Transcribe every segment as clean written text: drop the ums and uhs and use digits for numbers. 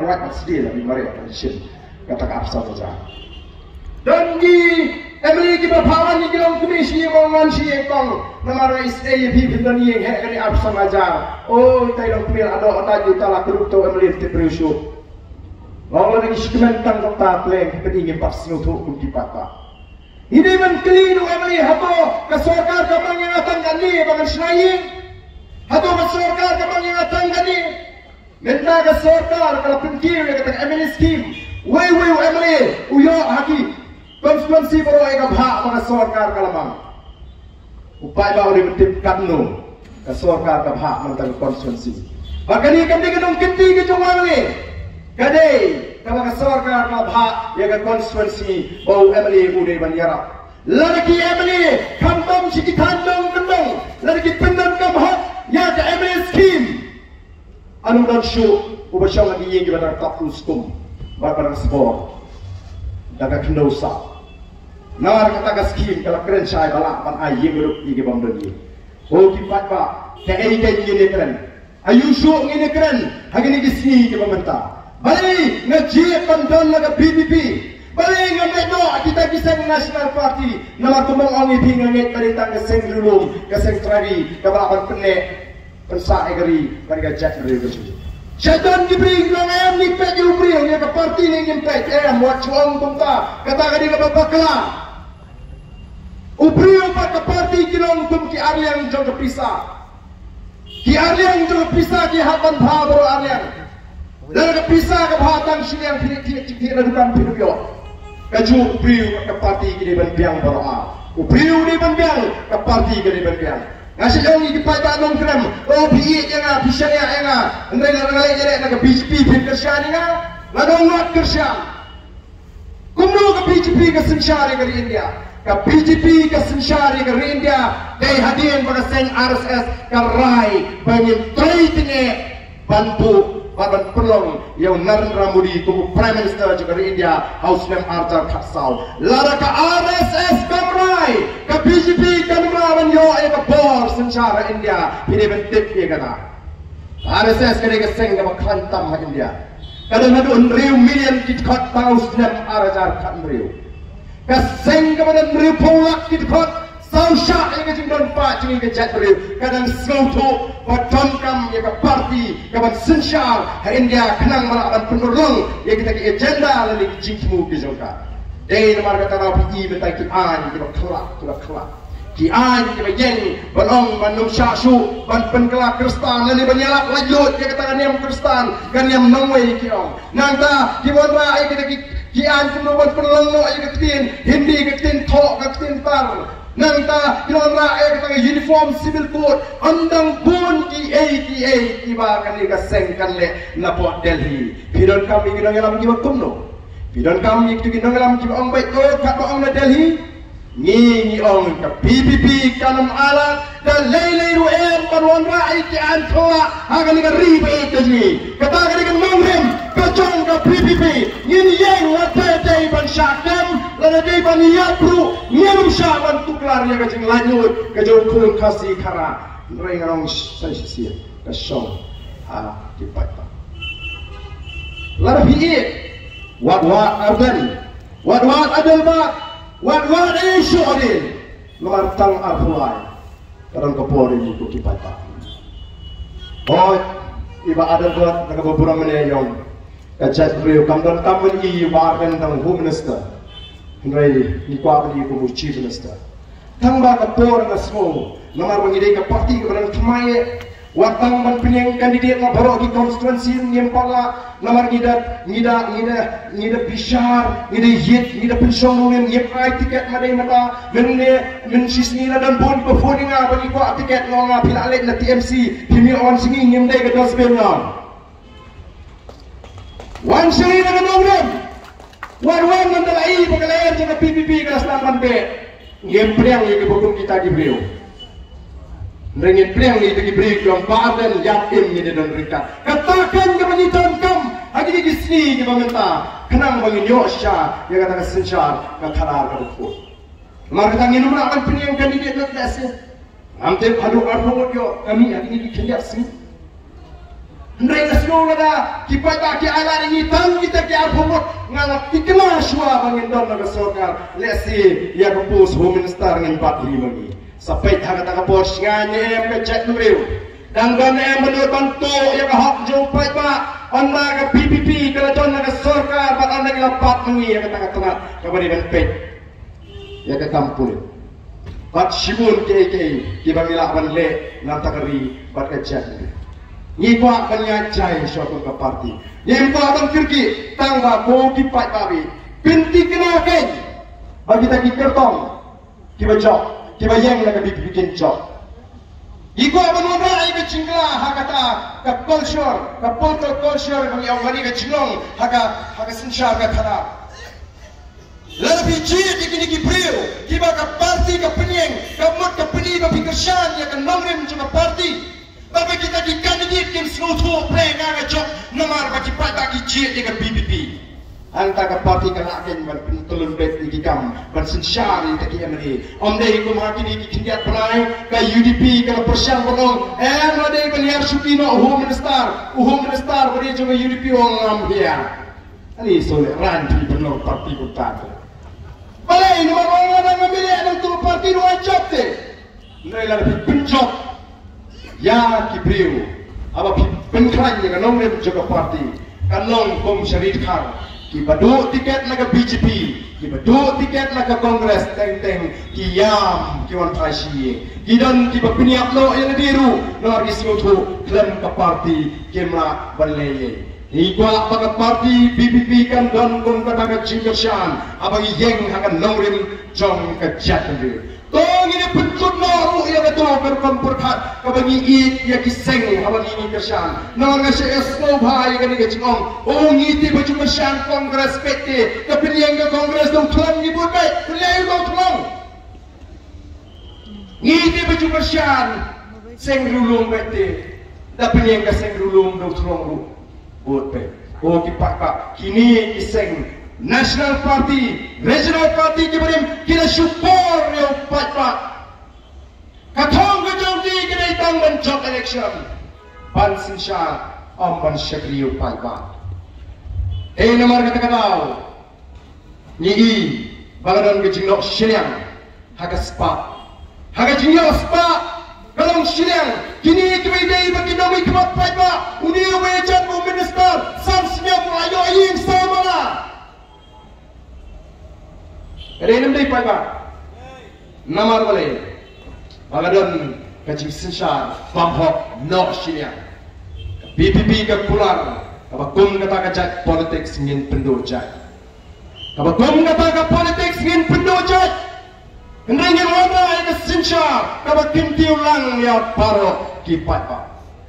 kuat sedih lah mereka pension kata kapsa saja. Dan di Emily kita pawan di dalam komisi mangan si ekong nama rais AFP dan yang hek ni kapsa saja. Oh kita dalam komisi ada juta lah kerupto Emily ti periusuk. Lalu lagi sekementang kota kleng kedingin pas nutuk kunci patah. Ini mengkeliru Emily hato kesorkar kamang yang atang kani bangan senaying. Hato kesorkar kamang yang atang kani. Menta kesorkar kalau penkir yang kata Emily scheme. Wei Emily uyo haki konstituensi baru yang hak bangan sorkar kalamang. Upaya baru dibentukkan no kesorkar hak tentang konstituensi. Bahkan ini kan dikenung kenti ke cuma ni. Kadai kalau kesorkar hak yang konstituensi bau Emily budai banjara. Lagi Emily kampung sikit handong kendong. Lagi pendam hak yang ke Emily scheme. Anu dan show ubah lagi yang kita tak uskum barang sport. Daga kendosa. Nar kata scheme kalau keren saya balak pan ayah beruk igi bamdan ni. Oh kipat ba. Kayak ini keren. Ayu show ini keren. Hagi ni disini ke pemerintah. Balik ngejip pandang naga PPP. Balik ngamedo kita kisah National Party. Nama tumong ongi pinganget perintah keseng lulung, keseng trari, kebalapan penek, pensa egeri, mereka jat dari bersih. Syaitan diberi ngayam ni pek jubri yang ke parti ni ngempet. Muat cuang tumta kata kadi ke babakla. Ubri empat ke parti kilong tum ki Aryang jong kepisah. Ki Aryang jong kepisah ki hatan bha baru Aryang. Lalu kepisah ke bahatang sini yang tidak lakukan video. Kaju ubriu ke parti kini benbiang beroa. Ubriu ni benbiang ke parti kini benbiang. Ngasih jauh ni kipai tak nong krem. Oh biik yang bisa yang Andai ngalai jadi nak BJP pin kersian ni ngadong ngat kersian. Kumno ke BJP ke sensyari ke India. Ke BJP ke sensyari ke India. Dari hadirin pada seng RSS ke rai bangin trai tinggi bantu. Badan pelong yang Narendra Modi kubu Prime Minister juga di India House Name Arthur Katsal lara ke RSS kamrai ke BJP kamrawan yo ke bor sencara India ini bentuk dia kata RSS kena keseng ke kantam India kadang ada riu million kitkot House Name Arthur Katsal keseng kepada riu pulak kitkot Sausha yang kecil dan pak cini kejat beriu kadang selutu wadon kam yang ke parti kawan sensyar India kenang melawan penurung yang kita ke agenda lalu jingkimu ke jongka dari nomor kata rapi bentai ki an kita kelak ki an kita yang balong bandung syasu ban penkelak kristan lalu banyalak lanjut yang kata niam kristan kan yang nongwei ki ong nangta ki wandra yang kita ki an penurung penurung yang ketin hindi ketin tok ketin tar nangta kilon rakyat kita uniform civil code andang pun ki tiba kali kasengkan le napot Delhi pidon kami kita ngalam ki bakumno pidon kami itu kita ngalam ki ong baik ko kat ong na Delhi ni ong ka PPP kanam alat dan lei ruem panwan rakyat ki antwa hagan ka ribe ni kata ka kan mongrem kacong ka PPP ni yang latay ban syakam lalagay ban yapru nyanum syaban tuklar ya kacing lanyut kajong kun kasih kara ring rong sensisia kasong dipata larbi wat ardan wat adal ba wat isu adil martang arfulai kadang kapori itu dipata oh iba adal buat nagaburang menayong kajat beliau kamdan tamen i wargan tang home minister Henry ni kuat ni kubu chief minister tangba kapor na semua nomor mengidai ke parti kepada kemai watang ban penyeng kandidat na baru di konstituensi yang pala nomor ngida bishar ngida yit ngida pensong nungin yip ai tiket madai mata men sisnila dan bon performing bagi kuat tiket nonga pilalet na TMC pimi on singi ngimdai ke dosbel na wan sini na nongrem wan nandalai pagalayan sa PPP ka Selatan Be ngempreang yung ibukum kita di beliau ringin priang ni bagi beri yang badan yatim ni dan mereka katakan ke penyitaan kam lagi di sini ke pemerintah kenang bagi Yosha yang kata kesensyar ke kanar ke bukut maka kita ingin melakukan penyang kandidat nak biasa nanti aduk yo kami hari ini dikenyak sini Mereka semua ada kipai baki ala ini tang kita ke abumut ngalap tikna shua bangin don naga sokar lesi ya kapus home minister ngin pat lagi sampai thaga taga bos ngane em chat numero danggan em menurut bantu ya ka hok jo pai ba anda ka PPP kala don naga sokar bat anda kala pat ngi ya ka taga tengah ka bari ban pet ya ka kampul bat shibun ke ki bangila ban le nam takari bat ka chat Iba kanya jai suatu ke parti. Yang abang kirki tangga ko kipai babi. Pinti kena ken. Bagi taki kertong. Kiba jok. Kiba yang nak bikin jok. Iba abang orang ke cingla hakata ke culture, ke political culture bagi orang ke cinglong haka sensar ke thara. Lalu biji dikini kipriu. Kiba ke parti ke penyeng, ke mut ke peni ke pikersan ya ke nongrim cuma parti. Bapa kita di kandidat kim seluruh pernah ngajak nomor bagi bagi cie dengan BBP. Antara parti kelakin berpintelun bet di kam bersensyari tadi amri. Omdai kum hakini kikindiat perai ke UDP ke persiang berong. Madai beliar Sukino Home Minister beri cuma UDP orang dia. Ini soleh ranti benar parti kutat. Balai nomor orang yang memilih ada tu parti dua job deh. Mereka lebih penjob. Ya kibriu, apa penklan yang nongre jaga parti, kanong kom syarit khar, kibadu tiket naga BJP, kibadu tiket naga Kongres, teng kiyam kiwan trasi, kidan kibapiniap lo yang diru, nor isutu klaim ke parti kemla baleye. Igwa bagat parti BBP kan don kom kataga cingkersan, abang yeng akan nongre jong kejatan. Tong ini pencut naru yang itu berkomportat kabagi it ya kiseng abang ini kersan. Nang nasi esno bahaya kan ini cingong. Oh ngiti baju kersan Kongres PT. Tapi yang ke Kongres dong tulang ni bukai. Pilihan dong tulang. Ngiti baju kersan seng rulung PT. Tapi yang ke seng rulung dong tulang bukai. Oh kipak kini kiseng. National Party, Regional Party kibarim kila support yo pat. Katong kajong di kina itang banjok election. Bansin siya ang bansyakri yo pat. Namar kata-kataw. Ni bagadon kajinglok silyang. Haga spa. Haga jinglok spa. Kalong silyang. Kini kibay bagi namin kibat pat ba. Uniyo wajan mo minister. Samsinya mo ayo aying sama na. Ada enam day pada namar boleh, bagadon kacing sensar, bamhok no sinya, BBP ke pular, kabakum kata kajat politik ingin pendojat, kabakum kata ke politik ingin pendojat, hendaknya mana yang sensar, kabakim tiulang ya paro kipat pak,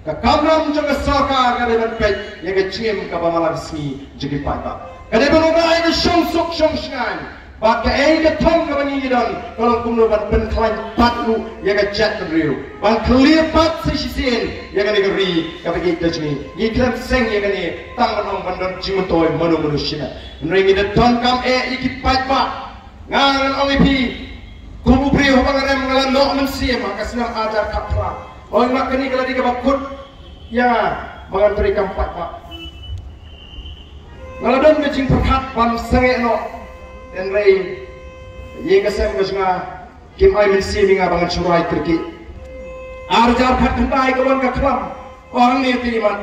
kakamram juga sokar kada berpet, yang kecim kabamalan sini jadi pak, kada berurai ke sungsuk sungsngan. Baka ke tong kabang idon kalau kumnoban penklan patru ya ka chat riu bang clear pat sisisin ya ka negeri kabagi tajni yikram seng ya ka ni tanganong bandon jimutoy manu manusia nringi de ton kam iki pat pa ngangan ong ipi kubu priu bangarem ngalan no mensia maka senang ajar kapra ong makani kala di kabakut ya mangan beri kam pat pa ngaladon bejing perkat pan sange no dan rai ye kasem kasnga kim ai min si minga bangan surai terki arjar khat khandai kawan ka khlam orang ni tiriman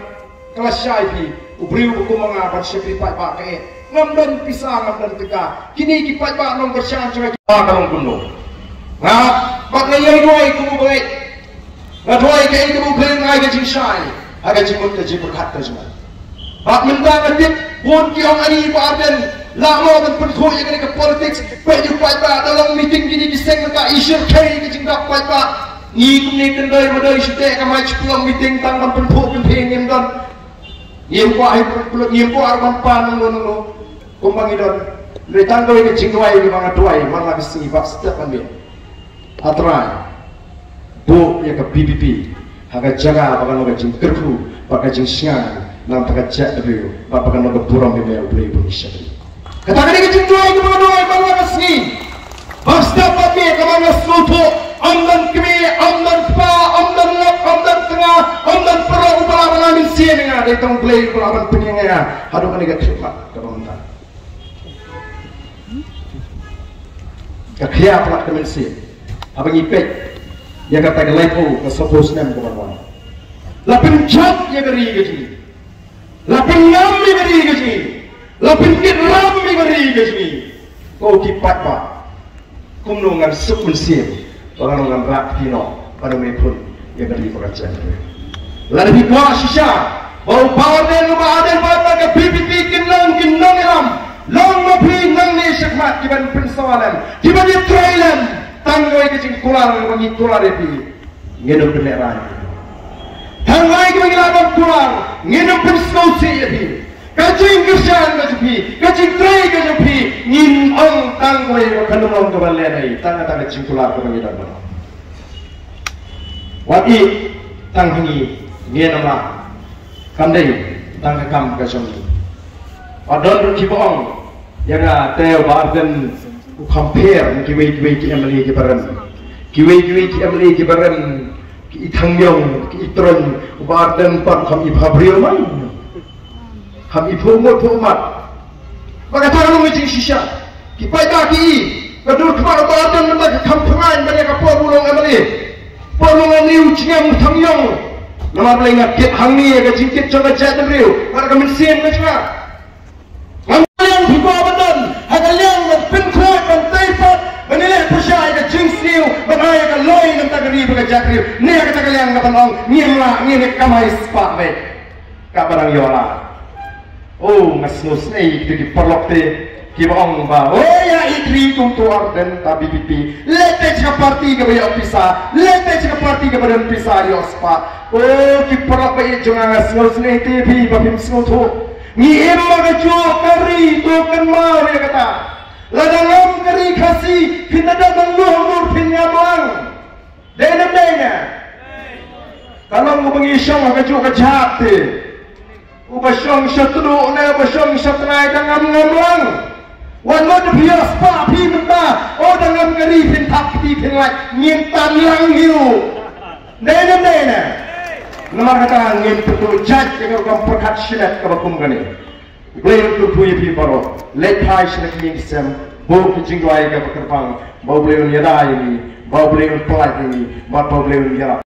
kelas syai pi ubriu buku manga ban sekri pai pa ke ngam dan pisang ngam dan teka kini ki pai pa nong bersang cerai ka kalong kuno nga bak na yai doi ku bai na doi ke ku blen ngai ke jing syai aga jimut ke jipur khat ta jma bak mendang adit pun ki ong ani pa den lama dan penkhoi yang ke politik baju pada dalam meeting gini kiseng ka isu kei ke jingdak pada ni kumni kendai madai sute ka mai pulang meeting tangkan penkhoi penting yang dan yem ko ai pulang yem ko arban pan no kumbang idon retang doi ke jingwai ke mga tuai malah bisi bak setiap kan dia atrai bu ya ke BBP haga jaga bagan no jing kerfu baga jing siang nam taga chat review baga no buram be play Indonesia. Katakan ini cintai kepada doa bangga kesini. Basta papi kemana suatu amdan kemi, amdan pa, amdan lap, amdan tengah, amdan perang upala mengambil siang dengan play pelawan penyengnya hadu kan ikat cepat kebantan kakya pelak kemensi abang ipek yang kata lepo ke suppose nem kawan-kawan lapin jat ya geri gaji lapin ngam ya geri gaji lapin kitram ya geri gaji kau kipat pak kumnungan sukun sim penganungan rak tino pada mepun ya geri pekerjaan lalu dikwa sisa bau baden baden baden ke pipi kinang ram long mapi nang ni sekmat kiban pensawalan kiban di trailan tanggoi kecing kular bagi kular itu nginum beneran tanggoi bagi laban kular nginum penskausi itu kecing kerjaan kecing tray kejupi ngin ong tanggoi kanung kebalenai tangga kecing kular bagi laban wati tanghangi nginamlah kandai tangga kam kecing adon rukibong yang teo barden compare kiwe ki emli ki baran kiwe ki emli ki baran ki ithangyong ki itron barden pan kham ibhabriyo man kham ibhumot phumat maka tarung mi shisha ki paida ki kadur khmar barden man kham phangan ban ka porulong emli porulong niu chingam thangyong nama blenga kit hangni ka jingkit chonga jadem riu maka ka mensen ka chwa yang hiba badan hagaliang penkhoi kan taipat menilai persai ke jingsniu benai ke loin nam tagari bega jakriu ne ka tagaliang ka panong ngimla ngine kamai spa me ka barang yola oh ngasnus nei di perlokte ki bong ba oh ya itri tum tuar dan tabi pipi lete ka parti ke baya pisa lete ka parti ke badan pisa yo spa oh ki perlok ba jonga ngasnus nei tv ba pim snoto ni emma ke jo kari to kan mau ya kata ladangam kari khasi pinada nur pinyamang dena kalau mau mengisong ke jo ke jate ubasong satru na ubasong satrai dangam ngamlang wan mo de bias pa pi menta o dangam kari pin thap ti pin lak ngin tan lang hiu dena nomor kata ngin betul jaj dengan orang perkat silat ke bakum gani boleh untuk tujuh piparo lepai silat yang sem bau kucing doai ke bakerpang bau boleh nyadai ini bau boleh pelak ini bau boleh nyara